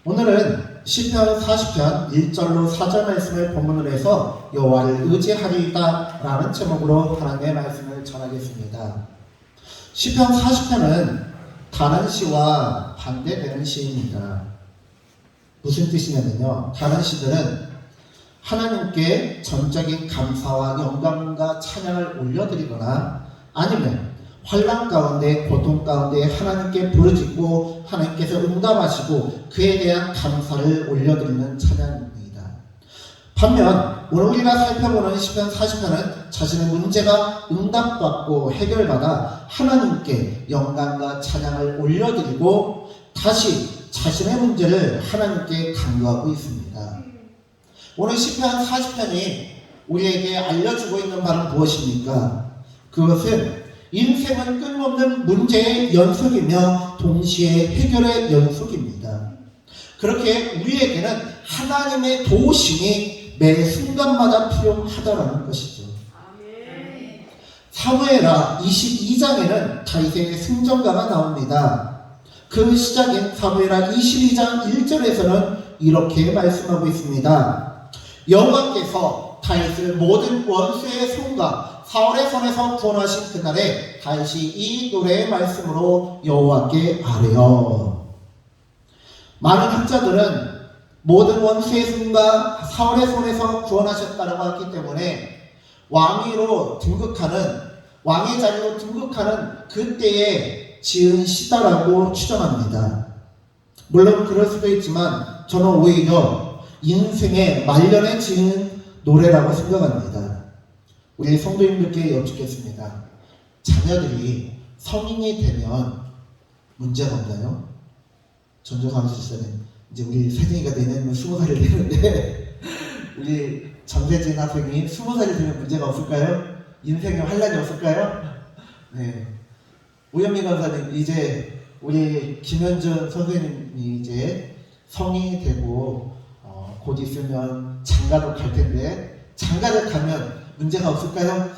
오늘은 시편 40편 1절로 4절 말씀을 본문으로 해서 여호와를 의지하리이다 라는 제목으로 하나님의 말씀을 전하겠습니다. 시편 40편은 다른 시와 반대되는 시입니다. 무슨 뜻이냐면요, 다른 시들은 하나님께 전적인 감사와 영광과 찬양을 올려드리거나 아니면 환난 가운데 고통 가운데 하나님께 부르짖고 하나님께서 응답하시고 그에 대한 감사를 올려드리는 찬양입니다. 반면 오늘 우리가 살펴보는 시편 40편은 자신의 문제가 응답받고 해결받아 하나님께 영광과 찬양을 올려드리고 다시 자신의 문제를 하나님께 간구하고 있습니다. 오늘 시편 40편이 우리에게 알려주고 있는 바는 무엇입니까? 그것은 인생은 끊임없는 문제의 연속이며 동시에 해결의 연속입니다. 그렇게 우리에게는 하나님의 도우심이 매 순간마다 필요하다라는 것이죠. 사무엘하 22장에는 다윗의 승전가가 나옵니다. 그 시작인 사무엘하 22장 1절에서는 이렇게 말씀하고 있습니다. 여호와께서 다윗을 모든 원수의 손과 사울의 손에서 구원하신 그날에 다윗이 이 노래의 말씀으로 여호와께 아뢰어. 많은 학자들은 모든 원수의 손과 사울의 손에서 구원하셨다고 하기 때문에 왕위로 등극하는, 왕의 자리로 등극하는 그때에 지은 시다라고 추정합니다. 물론 그럴 수도 있지만 저는 오히려 인생의 말년에 지은 노래라고 생각합니다. 우리 성도님들께 여쭙겠습니다. 자녀들이 성인이 되면 문제가 없나요? 전조광 실사님, 이제 우리 세진이가 내년이면 20살이 되는데 우리 정세진 학생이 20살이 되면 문제가 없을까요? 인생에 환란이 없을까요? 네. 오현미 강사님, 이제 우리 김현준 선생님이 이제 성인이 되고 곧 있으면 장가도 갈 텐데 장가를 가면 문제가 없을까요?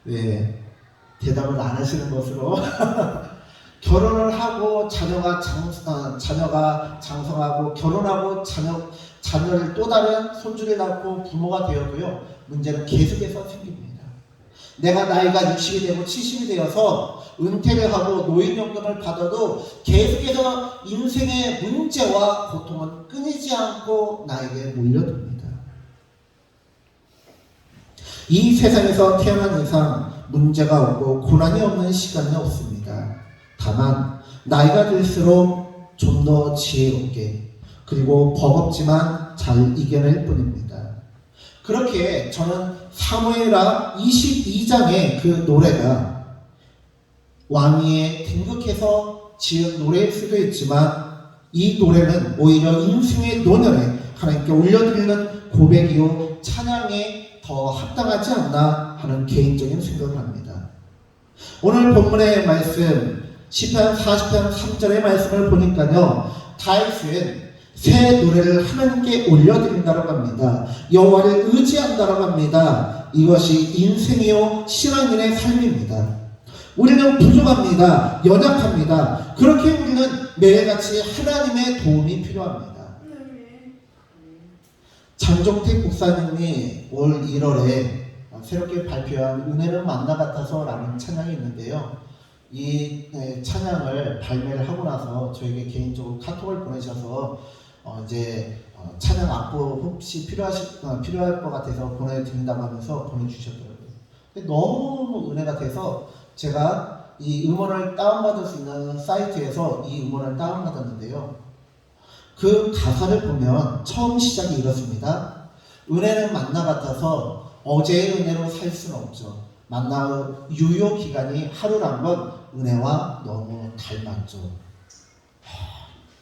네, 대답을 안 하시는 것으로 결혼을 하고 자녀가 장성하고 결혼하고 자녀를 또 다른 손주를 낳고 부모가 되어도요, 문제는 계속해서 생깁니다. 내가 나이가 60이 되고 70이 되어서 은퇴를 하고 노인연금을 받아도 계속해서 인생의 문제와 고통은 끊이지 않고 나에게 몰려듭니다. 이 세상에서 태어난 이상 문제가 없고 고난이 없는 시간이 없습니다. 다만 나이가 들수록 좀 더 지혜롭게 그리고 버겁지만 잘 이겨낼 뿐입니다. 그렇게 저는 사무엘하 22장의 그 노래가 왕위에 등극해서 지은 노래일 수도 있지만 이 노래는 오히려 인생의 노년에 하나님께 올려드리는 고백이요 찬양에 더 합당하지 않나 하는 개인적인 생각을 합니다. 오늘 본문의 말씀 시편 40편 3절의 말씀을 보니까요, 다윗은 새 노래를 하나님께 올려드린다고 합니다. 여호와를 의지한다고 합니다. 이것이 인생이요 신앙인의 삶입니다. 우리는 부족합니다. 연약합니다. 그렇게 우리는 매일같이 하나님의 도움이 필요합니다. 장종택 목사님이 올 1월에 새롭게 발표한 은혜는 만나 같아서 라는 찬양이 있는데요. 이 찬양을 발매를 하고 나서 저에게 개인적으로 카톡을 보내셔서 이제 찬양 악보 혹시 필요할 것 같아서 보내드린다고 하면서 보내주셨더라고요. 근데 너무 은혜가 돼서 제가 이 음원을 다운받을 수 있는 사이트에서 이 음원을 다운받았는데요. 그 가사를 보면 처음 시작이 이렇습니다. 은혜는 만나 같아서 어제의 은혜로 살 수는 없죠. 만나의 유효 기간이 하루란 건 은혜와 너무 닮았죠.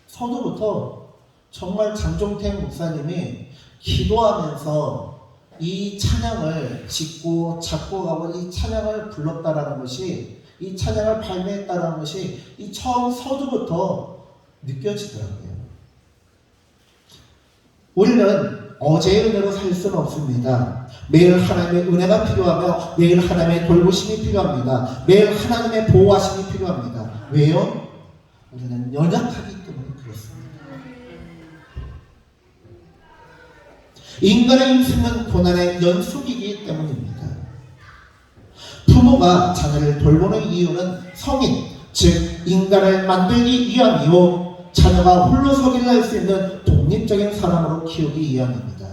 서두부터 정말 장종택 목사님이 기도하면서 이 찬양을 짓고 작곡하고 이 찬양을 불렀다라는 것이, 이 찬양을 발매했다라는 것이 이 처음 서두부터 느껴지더라고요. 우리는 어제의 은혜로 살 수는 없습니다. 매일 하나님의 은혜가 필요하며 매일 하나님의 돌보심이 필요합니다. 매일 하나님의 보호하심이 필요합니다. 왜요? 우리는 연약하기 때문입니다. 그렇습니다. 인간의 인생은 고난의 연속이기 때문입니다. 부모가 자녀를 돌보는 이유는 성인, 즉 인간을 만들기 위함이요 자녀가 홀로 서기를 할 수 있는 독립적인 사람으로 키우기 위함입니다.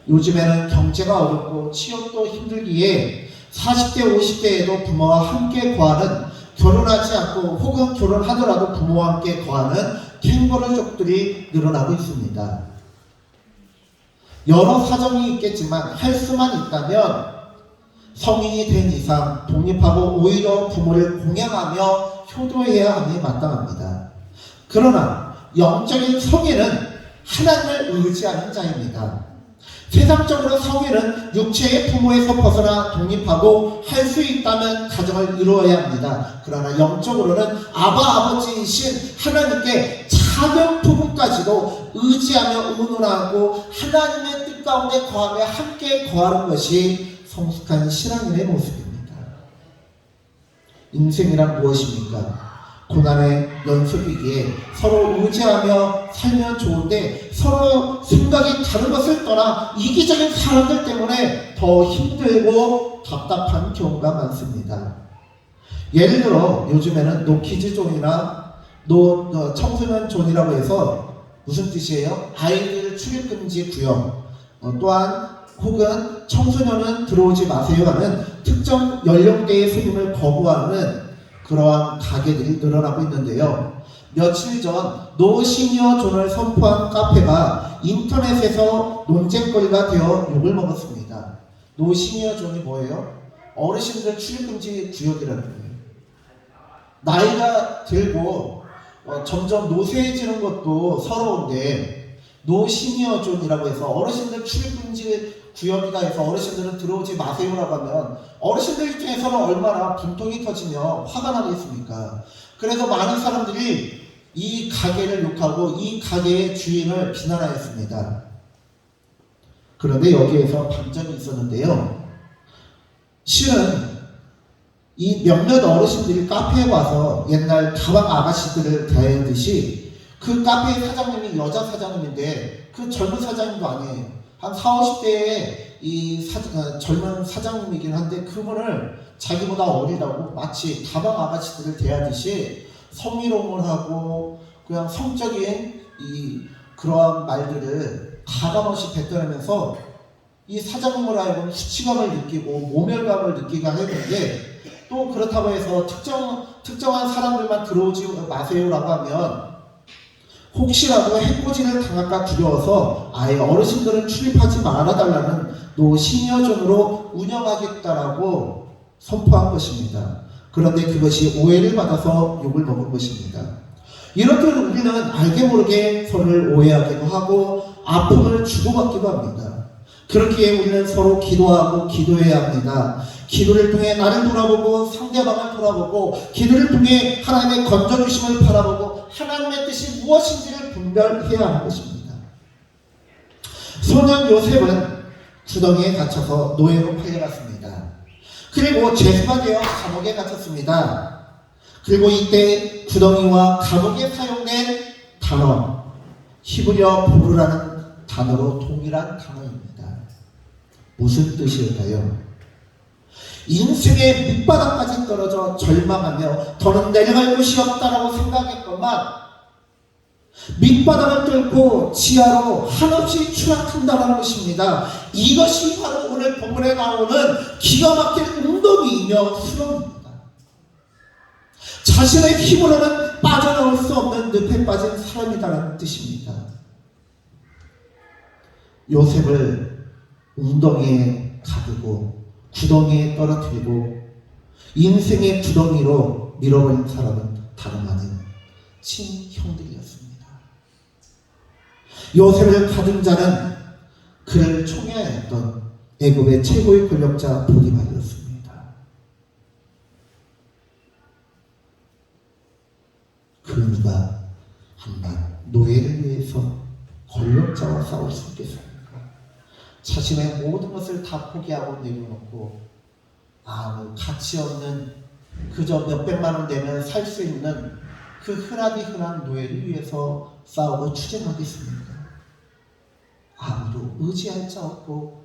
요즘에는 경제가 어렵고 취업도 힘들기에 40대, 50대에도 부모와 함께 거하는, 결혼하지 않고 혹은 결혼하더라도 부모와 함께 거하는 캥거루족들이 늘어나고 있습니다. 여러 사정이 있겠지만 할 수만 있다면 성인이 된 이상 독립하고 오히려 부모를 공양하며 효도해야 함이 마땅합니다. 그러나 영적인 성인은 하나님을 의지하는 자입니다. 세상적으로 성인은 육체의 부모에서 벗어나 독립하고 할 수 있다면 가정을 이루어야 합니다. 그러나 영적으로는 아버지이신 하나님께 작은 부분까지도 의지하며 의논하고 하나님의 뜻 가운데 거하며 함께 거하는 것이 성숙한 신앙인의 모습입니다. 인생이란 무엇입니까? 고난의 연속이기에 서로 의지하며 살면 좋은데 서로 생각이 다른 것을 떠나 이기적인 사람들 때문에 더 힘들고 답답한 경우가 많습니다. 예를 들어 요즘에는 노키즈존이나 청소년존이라고 해서 무슨 뜻이에요? 아이들 출입금지 구역, 또한 혹은 청소년은 들어오지 마세요 하는 특정 연령대의 손님을 거부하는 그러한 가게들이 늘어나고 있는데요. 며칠 전 노시니어 존을 선포한 카페가 인터넷에서 논쟁거리가 되어 욕을 먹었습니다. 노시니어 존이 뭐예요? 어르신들 출입금지 구역이라는 거예요. 나이가 들고 점점 노쇠해지는 것도 서러운데 노시니어 존이라고 해서 어르신들 출입금지 구역이다 해서 어르신들은 들어오지 마세요라고 하면 어르신들 입장에서는 얼마나 분통이 터지며 화가 나겠습니까? 그래서 많은 사람들이 이 가게를 욕하고 이 가게의 주인을 비난하였습니다. 그런데 여기에서 반전이 있었는데요. 실은 이 몇몇 어르신들이 카페에 와서 옛날 다방 아가씨들을 대하듯이 그 카페의 사장님이 여자 사장님인데 그 젊은 사장님도 아니에요. 한 40, 50대의 젊은 사장님이긴 한데 그분을 자기보다 어리다고 마치 다방 아가씨들을 대하듯이 성희롱을 하고 그냥 성적인 그러한 말들을 가감없이 뱉어내면서 이 사장님을 하여금 수치감을 느끼고 모멸감을 느끼게 했는데 또 그렇다고 해서 특정한 사람들만 들어오지 마세요라고 하면 혹시라도 해코지를 당할까 두려워서 아예 어르신들은 출입하지 말아달라는 노시니어존으로 운영하겠다라고 선포한 것입니다. 그런데 그것이 오해를 받아서 욕을 먹은 것입니다. 이렇게 우리는 알게 모르게 서로를 오해하기도 하고 아픔을 주고받기도 합니다. 그렇기에 우리는 서로 기도하고 기도해야 합니다. 기도를 통해 나를 돌아보고 상대방을 돌아보고 기도를 통해 하나님의 건져주심을 바라보고 하나님의 뜻이 무엇인지를 분별해야 하는 것입니다. 소년 요셉은 구덩이에 갇혀서 노예로 팔려갔습니다. 그리고 죄수가 되어 감옥에 갇혔습니다. 그리고 이때 구덩이와 감옥에 사용된 단어 히브리어 보르라는 단어로 동일한 단어입니다. 무슨 뜻일까요? 인생의 밑바닥까지 떨어져 절망하며 더는 내려갈 곳이 없다라고 생각했건만 밑바닥을 뚫고 지하로 한없이 추락한다는 것입니다. 이것이 바로 오늘 본문에 나오는 기가 막힌 운동이며 수렁입니다. 자신의 힘으로는 빠져나올 수 없는 늪에 빠진 사람이다라는 뜻입니다. 요셉을 웅덩이에 가두고 구덩이에 떨어뜨리고 인생의 구덩이로 밀어버린 사람은 다름 아닌 친형들이었습니다. 요셉을 가둔 자는 그를 총애하였던 애굽의 최고의 권력자 보디발이었습니다. 그 누가 한낱 노예를 위해서 권력자와 싸울 수 있겠습니까? 자신의 모든 것을 다 포기하고 내려놓고 아무 가치 없는 그저 몇백만 원 내면 살 수 있는 그 흔하디 흔한 노예를 위해서 싸우고 투쟁하겠습니까? 아무도 의지할 자 없고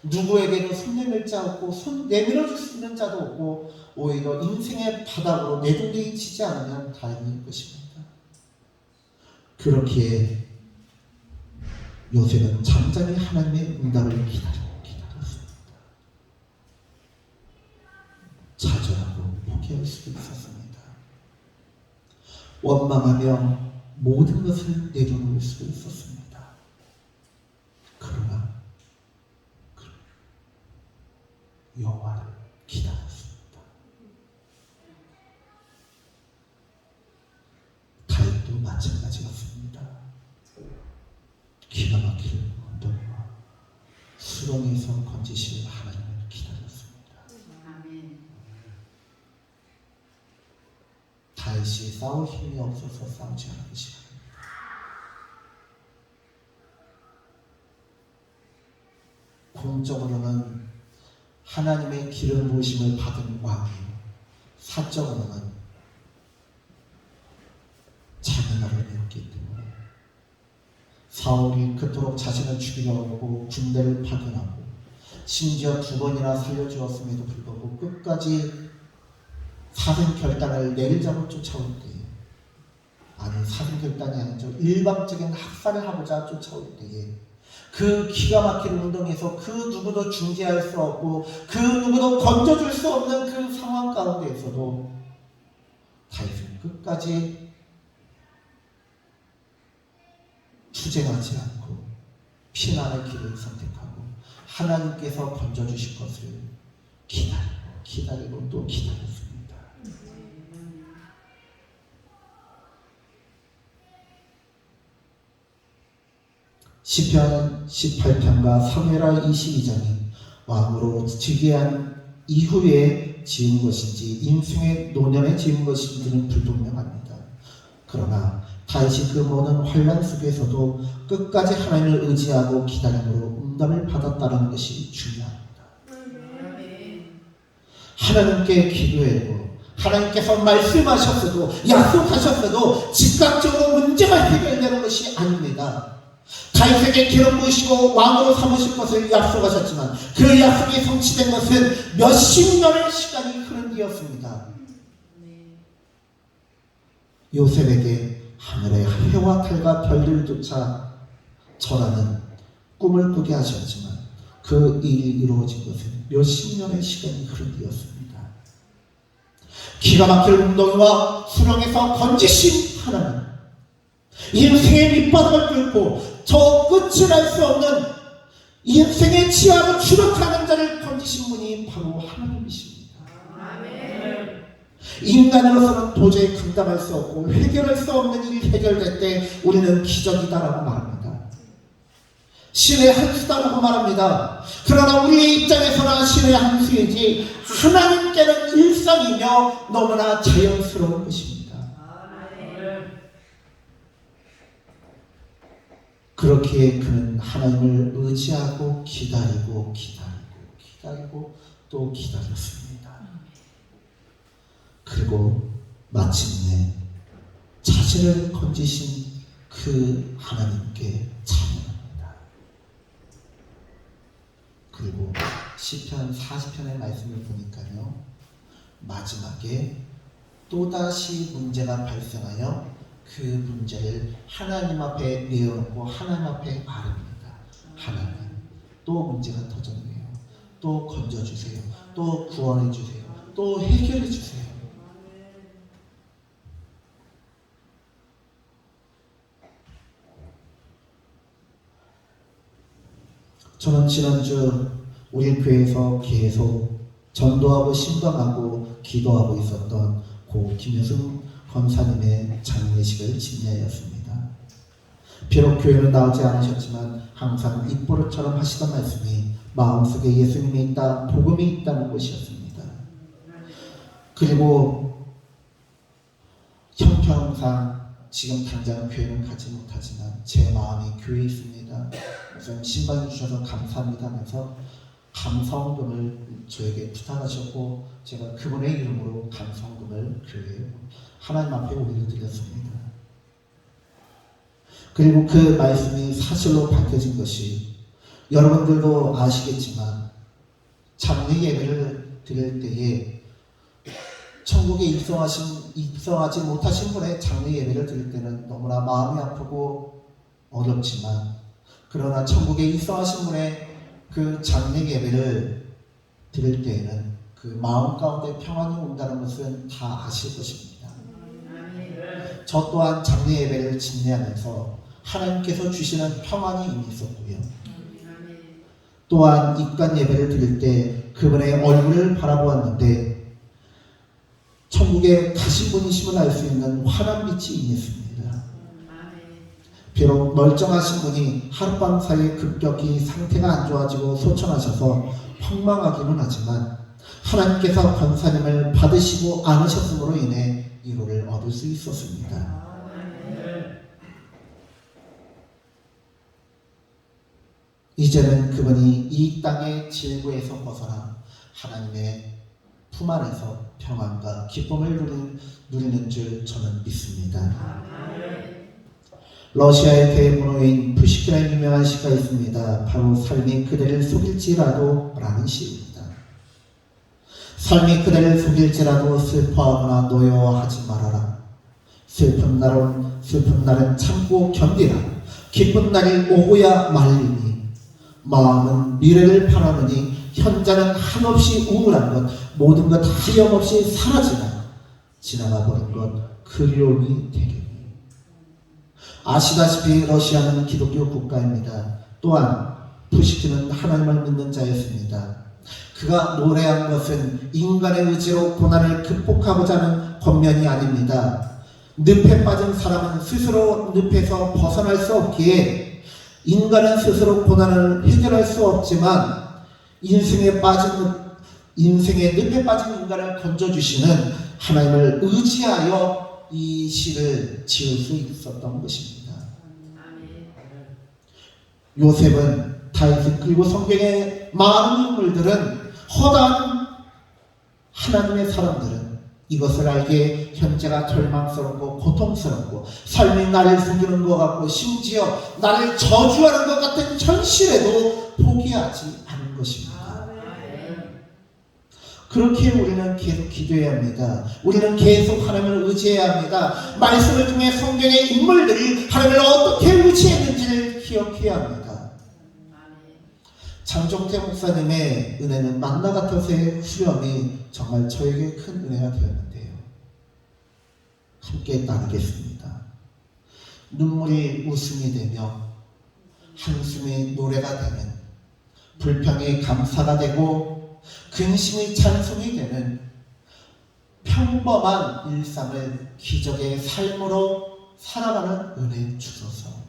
누구에게도 손 내밀 자 없고 손 내밀어 줄 수 있는 자도 없고 오히려 인생의 바닥으로 내동댕이치지 않으면 다행일 것입니다. 그렇기에 요셉은 잠잠히 하나님의 응답을 기다렸습니다. 좌절하고 포기할 수도 있었습니다. 원망하며 모든 것을 내려놓을 수도 있었습니다. 그러나 여호와를 기다렸습니다. 다윗도 마찬가지였습니다. 기가 막힐 언덕과 수렁에서 건지실 하나님을 기다렸습니다. 아멘. 다윗이 싸울 힘이 없어서 싸우지 않은 시간입니다. 공적으로는 하나님의 기름 부으심을 받은 왕이요, 사적으로는 작은 어른이었기 때문에 사울이 그토록 자신을 죽이려고 군대를 파견하고 심지어 2번이나 살려주었음에도 불구하고 끝까지 사생결단을 내리자고 쫓아올 때에, 아니 사생결단이 아니죠, 일방적인 학살을 하고자 쫓아올 때에 그 기가 막힌 운동에서 그 누구도 중재할 수 없고 그 누구도 건져줄 수 없는 그 상황 가운데에서도 다윗은 끝까지 투쟁하지 않고 피난의 길을 선택하고 하나님께서 건져주실 것을 기다리고 또 기다렸습니다. 시편 18편과 사무엘하 22장이 왕으로 즉위한 이후에 지은 것인지 인생의 노년에 지은 것인지는 불분명합니다. 그러나 다윗이 그 모든 환난 속에서도 끝까지 하나님을 의지하고 기다림으로 응답을 받았다는 것이 중요합니다. 하나님께 기도해도 하나님께서 말씀하셨어도 약속하셨어도 즉각적으로 문제가 해결되는 것이 아닙니다. 다윗에게 기름 부으시고 왕으로 삼으실 것을 약속하셨지만 그 약속이 성취된 것은 몇십 년의 시간이 흐른 뒤였습니다. 요셉에게 하늘의 해와 달과 별들조차 절하는 꿈을 꾸게 하셨지만 그 일이 이루어진 것은 몇십 년의 시간이 흐른 뒤였습니다. 기가 막힐 운동과 수렁에서 건지신 하나님, 인생의 밑바닥을 뚫고 저 끝을 알 수 없는 인생의 지하로 추락하는 자를 건지신 분이 바로 하나님이십니다. 아멘. 인간으로서는 도저히 감당할 수 없고 해결할 수 없는 일이 해결될 때 우리는 기적이다라고 말합니다. 신의 한 수다라고 말합니다. 그러나 우리의 입장에서는 신의 한 수이지 하나님께는 일상이며 너무나 자연스러운 것입니다. 그렇기에 그는 하나님을 의지하고 기다리고 또 기다렸습니다. 그리고 마침내 자신을 건지신 그 하나님께 찬양합니다. 그리고 시편 40편의 말씀을 보니까요, 마지막에 또다시 문제가 발생하여 그 문제를 하나님 앞에 내어놓고 하나님 앞에 아릅니다. 하나님, 또 문제가 터졌네요. 또 건져주세요. 또 구원해주세요. 또 해결해주세요. 저는 지난주 우리 교회에서 계속 전도하고 신방하고 기도하고 있었던 고 김효승 권사님의 장례식을 집례하였습니다. 비록 교회는 나오지 않으셨지만 항상 입버릇처럼 하시던 말씀이 마음속에 예수님이 있다, 복음이 있다는 것이었습니다. 그리고 형평상 지금 당장 교회는 가지 못하지만 제 마음이 교회에 있습니다. 우선 신방해 주셔서 감사합니다 하면서 감사원금을 저에게 부탁하셨고 제가 그분의 이름으로 감사원금을 교회에 하나님 앞에 올려드렸습니다. 그리고 그 말씀이 사실로 밝혀진 것이 여러분들도 아시겠지만 장례 예배를 드릴 때에 천국에 입성하지 못하신 분의 장례 예배를 드릴 때는 너무나 마음이 아프고 어렵지만, 그러나 천국에 입성하신 분의 그 장례 예배를 드릴 때에는 그 마음 가운데 평안이 온다는 것은 다 아실 것입니다. 저 또한 장례 예배를 집례하면서 하나님께서 주시는 평안이 이미 있었고요. 또한 입관 예배를 드릴 때 그분의 얼굴을 바라보았는데 천국에 가신 분이심을 알 수 있는 환한 빛이 임했습니다. 비록 멀쩡하신 분이 하룻밤 사이에 급격히 상태가 안 좋아지고 소천하셔서 황망하기는 하지만 하나님께서 권사님을 받으시고 안으셨음으로 인해 위로를 얻을 수 있었습니다. 이제는 그분이 이 땅의 질고에서 벗어나 하나님의 품 안에서 평안과 기쁨을 누리는 줄 저는 믿습니다. 러시아의 대문호인 푸시킨의 유명한 시가 있습니다. 바로 삶이 그대를 속일지라도 라는 시입니다. 삶이 그대를 속일지라도 슬퍼하거나 노여워하지 말아라. 슬픈 날은 참고 견디라. 기쁜 날이 오고야 말리니 마음은 미래를 바라느니 현자는 한없이 우울한 것, 모든 것 하염없이 사라지나 지나가 버린 것 그리움이 되리니. 아시다시피 러시아는 기독교 국가입니다. 또한 푸시킨은 하나님을 믿는 자였습니다. 그가 노래한 것은 인간의 의지로 고난을 극복하고자 하는 권면이 아닙니다. 늪에 빠진 사람은 스스로 늪에서 벗어날 수 없기에 인간은 스스로 고난을 해결할 수 없지만 인생의 늪에 빠진 인간을 건져주시는 하나님을 의지하여 이 시를 지을 수 있었던 것입니다. 요셉은, 다윗은, 그리고 성경의 많은 인물들은, 허다한 하나님의 사람들은 이것을 알기에 현재가 절망스럽고 고통스럽고 삶이 나를 숨기는 것 같고 심지어 나를 저주하는 것 같은 현실에도 포기하지 않은 것입니다. 그렇게 우리는 계속 기도해야 합니다. 우리는 계속 하나님을 의지해야 합니다. 말씀을 통해 성경의 인물들이 하나님을 어떻게 의지했는지를 기억해야 합니다. 장종태 목사님의 은혜는 만나 같아서의 수렴이 정말 저에게 큰 은혜가 되었는데요. 함께 나누겠습니다. 눈물이 웃음이 되며 한숨이 노래가 되는, 불평이 감사가 되고 근심이 찬송이 되는 평범한 일상을 기적의 삶으로 살아가는 은혜 주소서.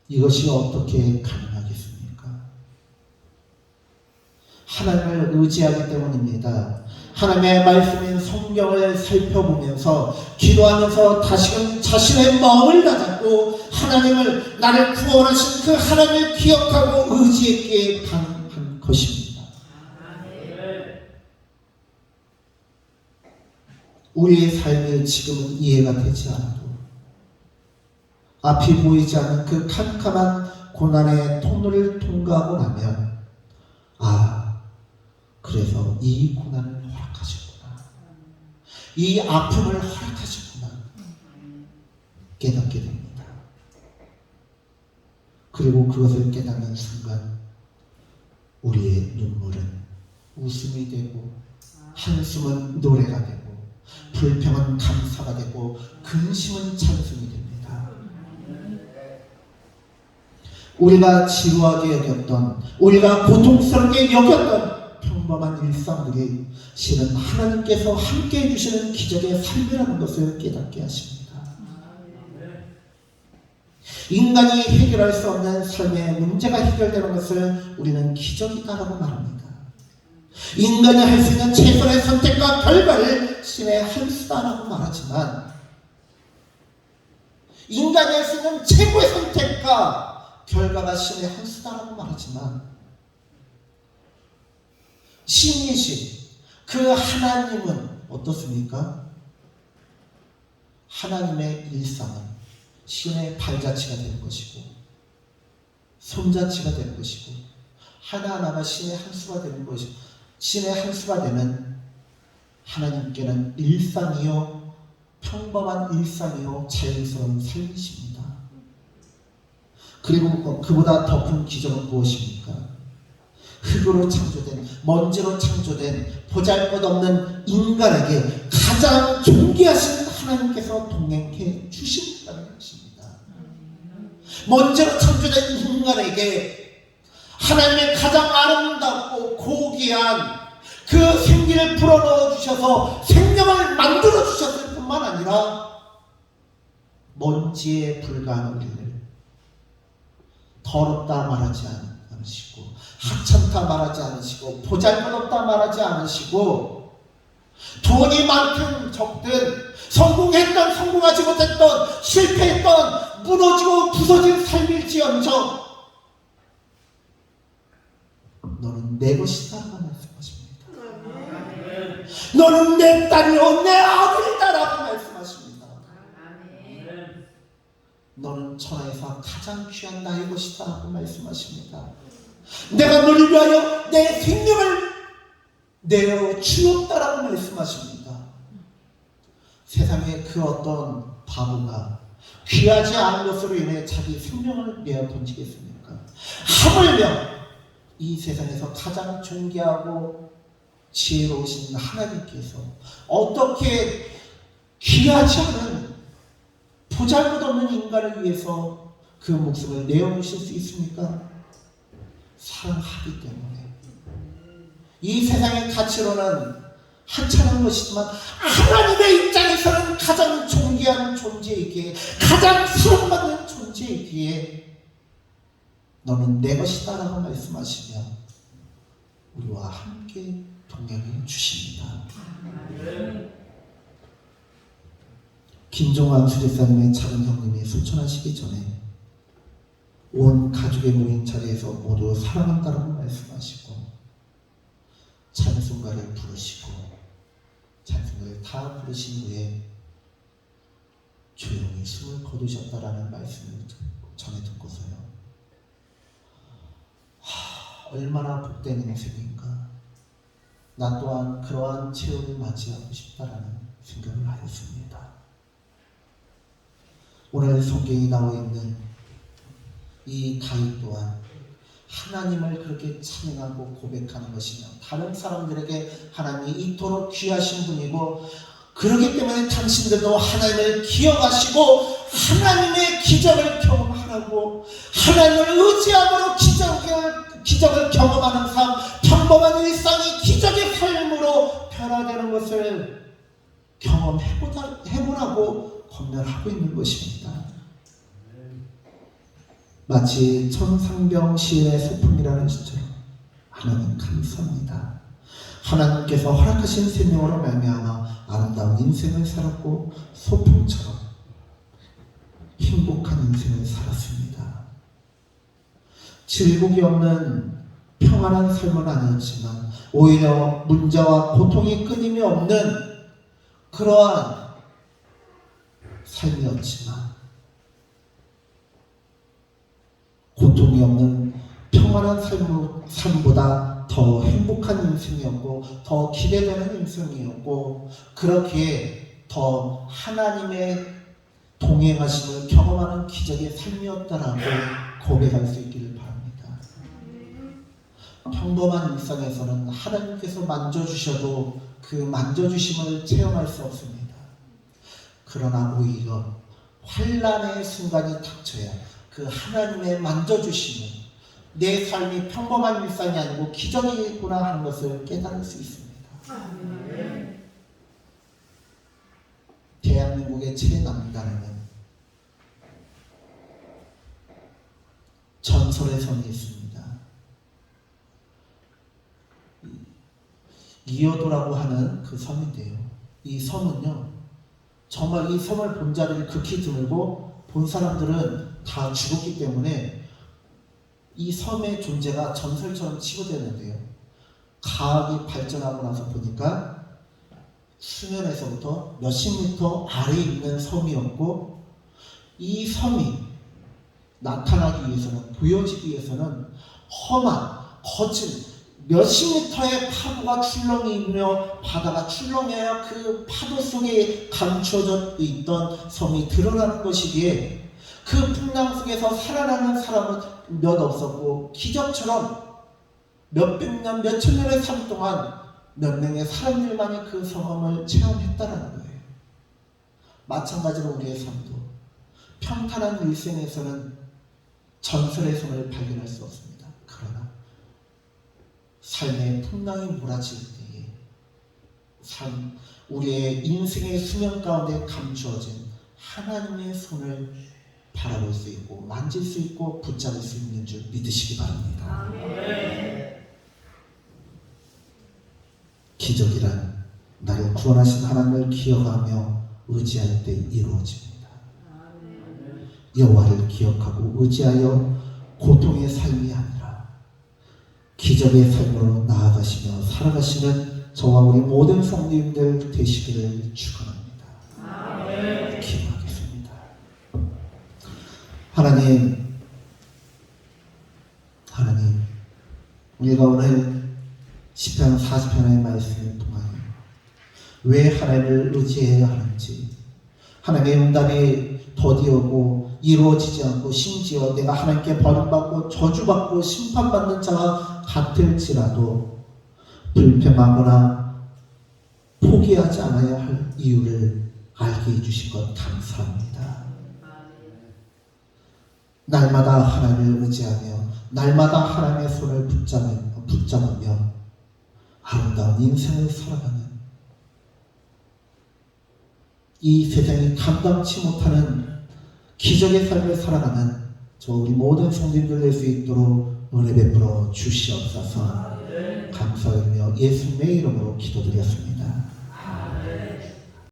이것이 어떻게 가능하겠습니까? 하나님을 의지하기 때문입니다. 하나님의 말씀인 성경을 살펴보면서 기도하면서 다시금 자신의 마음을 다잡고 하나님을, 나를 구원하신 그 하나님을 기억하고 의지했기에 가능한 것입니다. 우리의 삶이 지금은 이해가 되지 않아도 앞이 보이지 않는 그 캄캄한 고난의 통로를 통과하고 나면, 그래서 이 고난을 허락하셨구나, 이 아픔을 허락하셨구나 깨닫게 됩니다. 그리고 그것을 깨닫는 순간 우리의 눈물은 웃음이 되고 한숨은 노래가 되고 불평은 감사가 되고 근심은 찬송이 됩니다. 우리가 지루하게 여겼던, 우리가 고통스럽게 여겼던 평범한 일상들이 실은 하나님께서 함께 해주시는 기적의 삶이라는 것을 깨닫게 하십니다. 인간이 해결할 수 없는 삶의 문제가 해결되는 것을 우리는 기적이다라고 말합니다. 인간이 할 수 있는 최선의 선택과 결과를 신의 한 수다라고 말하지만, 인간이 할 수 있는 최고의 선택과 결과가 신의 한 수다라고 말하지만, 신이신 그 하나님은 어떻습니까? 하나님의 일상은 신의 발자취가 되는 것이고 손자취가 되는 것이고 하나하나가 신의 한 수가 되는 것이고 신의 한 수가 되는 하나님께는 일상이요 평범한 일상이요 자연스러운 삶이십니다. 그리고 그보다 더 큰 기적은 무엇입니까? 흙으로 창조된 먼지로 창조된 보잘것없는 인간에게 가장 존귀하신 하나님께서 동행해 주신다는 것입니다. 먼지로 창조된 인간에게 하나님의 가장 아름답고 고귀한 그 생기를 불어넣어 주셔서 생명을 만들어 주셨을 뿐만 아니라 먼지에 불과한 우리를 더럽다 말하지 않으시고 하찮다 말하지 않으시고 보잘것없다 말하지 않으시고 돈이 많든 적든 성공했던 성공하지 못했던 실패했던 무너지고 부서진 삶일지언정 너는 내 것이다라고 말씀하십니다. 너는 내 딸이요 내 아들이다라고 말씀하십니다. 너는 천하에서 가장 귀한 나의 것이다라고 말씀하십니다. 내가 너를 위하여 내 생명을 내어 주었다라고 말씀하십니다. 세상에 그 어떤 바보가 귀하지 않은 것으로 인해 자기 생명을 내어 던지겠습니까? 하물며 이 세상에서 가장 존귀하고 지혜로우신 하나님께서 어떻게 귀하지 않은 보잘것없는 인간을 위해서 그 목숨을 내어놓으실 수 있습니까? 사랑하기 때문에. 이 세상의 가치로는 하찮은 것이지만 하나님의 입장에서는 가장 존귀한 존재이기에 가장 사랑받는 존재이기에 너는 내 것이다 라고 말씀하시며 우리와 함께 동행해 주십니다. 김종환 수제사님의 작은 형님이 소천하시기 전에 온 가족의 모인 자리에서 모두 사랑한다라고 말씀하시고 찬송가를 부르시고 찬송가를 다 부르신 후에 조용히 숨을 거두셨다라는 말씀을 전해 듣고서요. 얼마나 복된 인생인가. 나 또한 그러한 체험을 맞이하고 싶다라는 생각을 하였습니다. 오늘 성경이 나와 있는 이 다윗 또한 하나님을 그렇게 찬양하고 고백하는 것이며 다른 사람들에게 하나님이 이토록 귀하신 분이고 그렇기 때문에 당신들도 하나님을 기억하시고 하나님의 기적을 경험하라고 하나님을 의지함으로 기적을 경험하는 삶, 평범한 일상이 기적의 삶으로 변화되는 것을 경험해보라고 권면하고 있는 것입니다. 마치 천상병시의 소품이라는 시처럼 하나님 감사합니다. 하나님께서 허락하신 생명으로 말미암아 아름다운 인생을 살았고 소품처럼 행복한 인생을 살았습니다. 질곡이 없는 평안한 삶은 아니었지만 오히려 문제와 고통이 끊임이 없는 그러한 삶이었지만 고통이 없는 평안한 삶보다 더 행복한 인생이었고 더 기대되는 인생이었고 그렇기에 더 하나님의 동행하심을 경험하는 기적의 삶이었다라고 고백할 수 있기를 바랍니다. 평범한 일상에서는 하나님께서 만져주셔도 그 만져주심을 체험할 수 없습니다. 그러나 오히려 환난의 순간이 닥쳐야 그 하나님의 만져주심을 내 삶이 평범한 일상이 아니고 기적이구나 하는 것을 깨달을 수 있습니다. 대한민국의 최남단에는 전설의 섬이 있습니다. 이어도라고 하는 그 섬인데요. 이 섬은요, 정말 이 섬을 본 자리를 극히 드물고 본 사람들은 다 죽었기 때문에 이 섬의 존재가 전설처럼 치부되는데요. 과학이 발전하고 나서 보니까 수면에서부터 몇십 미터 아래에 있는 섬이었고, 이 섬이 나타나기 위해서는, 보여지기 위해서는 험한 거친 몇십 미터의 파도가 출렁이며 바다가 출렁여야 그 파도 속에 감춰져 있던 섬이 드러나는 것이기에 그 풍랑 속에서 살아나는 사람은 몇 없었고, 기적처럼 몇백 년, 몇천 년의 삶 동안 몇 명의 사람들만이 그 성함을 체험했다라는 거예요. 마찬가지로 우리의 삶도 평탄한 일생에서는 전설의 섬을 발견할 수 없습니다. 그러나 삶의 풍랑이 몰아칠 때에 우리의 인생의 수면 가운데 감추어진 하나님의 손을 바라볼 수 있고 만질 수 있고 붙잡을 수 있는 줄 믿으시기 바랍니다. 기적이란 나를 구원하신 하나님을 기억하며 의지할 때 이루어집니다. 여호와를 기억하고 의지하여 고통의 삶이 아니라 기적의 삶으로 나아가시며 살아가시는 저와 우리 모든 성도님들 되시기를 축원합니다. 기도하겠습니다. 하나님, 우리가 오늘 시편 40편의 말씀을 통하여 왜 하나님을 의지해야 하는지, 하나님의 응답이 더디오고 이루어지지 않고 심지어 내가 하나님께 버림받고 저주받고 심판받는 자가 같을지라도 불평하거나 포기하지 않아야 할 이유를 알게 해주신 것 감사합니다. 날마다 하나님을 의지하며 날마다 하나님의 손을 붙잡으며 아름다운 인생을 살아가는, 이 세상이 감당치 못하는 기적의 삶을 살아가는 저 우리 모든 성도님들 될 수 있도록 은혜 베풀어 주시옵소서. 감사하며 예수님의 이름으로 기도드렸습니다.